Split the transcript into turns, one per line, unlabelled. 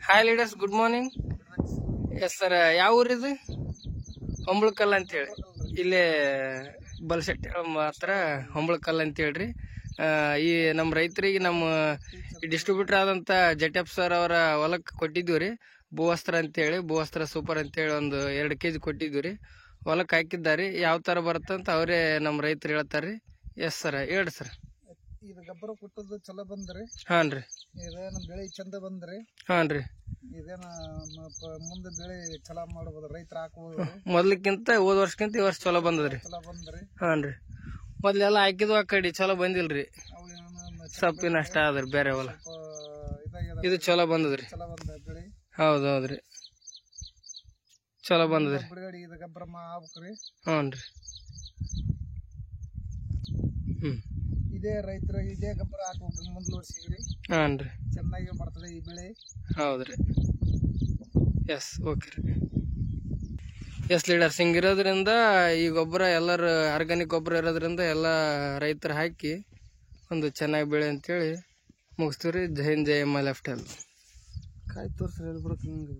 Hi leaders, good morning. Yes sir, ಯಾವ ಊರಿದು? ಹೊಂಬಳಕಲ್ ಅಂತ ಹೇಳಿ, ಇಲ್ಲೇ ಬಲ್ಶೆಟ್ಟಿ ಹತ್ರ ಹೊಂಬಳಕಲ್ ಅಂತ ಹೇಳ್ರಿ. ಈ ನಮ್ಮ ರೈತರಿಗೆ ನಮ್ಮ ಡಿಸ್ಟ್ರಿಬ್ಯೂಟರ್ ಆದಂತ ಜಟಪ್ ಸರ್ ಅವರ ಹೊಲಕ್ಕೆ ಕೊಟ್ಟಿದ್ವಿ ಭೂವಸ್ತ್ರ ಅಂತೇಳಿ, ಭೂವಸ್ತ್ರ ಸೂಪರ್ ಅಂತೇಳಿ ಒಂದು 2 kg ಕೊಟ್ಟಿದ್ವಿ ರೀ. ಹೊಲಕ್ಕೆ ಹಾಕಿದ್ದಾರೆ. ಯಾವ ತರ ಬರುತ್ತಂತ ಅವರೇ ನಮ್ಮ ರೈತರು ಹೇಳ್ತಾರ್ರಿ. ಎಸ್ ಸರ್, ಹೇಳ್ರಿ ಸರ್.
ಇದು ಗೊಬ್ಬರ ಕೊಟ್ಟದ್ದು ಚಲೋ ಬಂದ್ರಿ.
ಹಾನ್ರಿ.
ಇದೇನ ಬೆಳೆ ಚಂದ ಬಂದ್ರಿ.
ಹಾನ್ರಿ.
ಇದೇನ ಮುಂದೆ ಬೆಳೆ ಚಲೋ ಮಾಡಬಹುದು, ರೈತರ ಹಾಕಬಹುದು.
ಮೊದ್ಲಕ್ಕಿಂತ ಹೋದ ವರ್ಷಕ್ಕಿಂತ ಈ ವರ್ಷ ಚಲೋ ಬಂದದ್ರಿ.
ಚಲೋ ಬಂದ್ರಿ.
ಹಾನ್ರಿ. ಮೊದ್ಲೆಲ್ಲ ಹಾಕಿದ್ವು ಆ ಕಡೆ ಚಲೋ ಬಂದಿಲ್ರಿ, ಸೊಪ್ಪಿನ ಅಷ್ಟ ಆದ್ರಿ. ಬೇರೆ ಹೊಲ ಇದು ಚಲೋ ಬಂದದ್ರಿ.
ಚಲೋ ಬಂದ ಬೆಳೆ.
ಹೌದೌದ್ರಿ, ಚಲೋ ಬಂದದ್ರಿ.
ಬಿಡುಗಡೆ ಇದು ಗೊಬ್ಬರ ಆಗ್ಬೇಕ್ರಿ.
ಹ್ಞೂನ್ರಿ.
ಇದೇ ರೈತರು ಇದೇ ಗೊಬ್ಬರ ಹಾಕ್ಬೇಕು ಮುಂದ್ಲ ವರ್ಷಿಗ್ರಿ.
ಹಾನ್ರಿ,
ಚೆನ್ನಾಗಿ ಬರ್ತದೆ ಈ ಬೆಳೆ.
ಹೌದ್ರಿ. ಎಸ್, ಓಕೆ ರೀ. ಎಸ್ ಲೀಡರ್ಸ್, ಹಿಂಗಿರೋದ್ರಿಂದ ಈ ಗೊಬ್ಬರ ಎಲ್ಲರೂ ಆರ್ಗ್ಯಾನಿಕ್ ಗೊಬ್ಬರ ಇರೋದ್ರಿಂದ ಎಲ್ಲ ರೈತರು ಹಾಕಿ ಒಂದು ಚೆನ್ನಾಗಿ ಬೆಳೆ ಅಂತೇಳಿ ಮುಗಿಸ್ತೀವಿ ರೀ. ಜೈ ಹಿಂದ್, ಜೈ ಎಮ್ ಲೆಫ್ಟ್ ಹೆಲ್ತ್.
ಕಾಯಿ ತೋರಿಸ್ರಿ, ಹೇಳ್ಬಿಡಕ್ಕೆ ಹಿಂಗೆ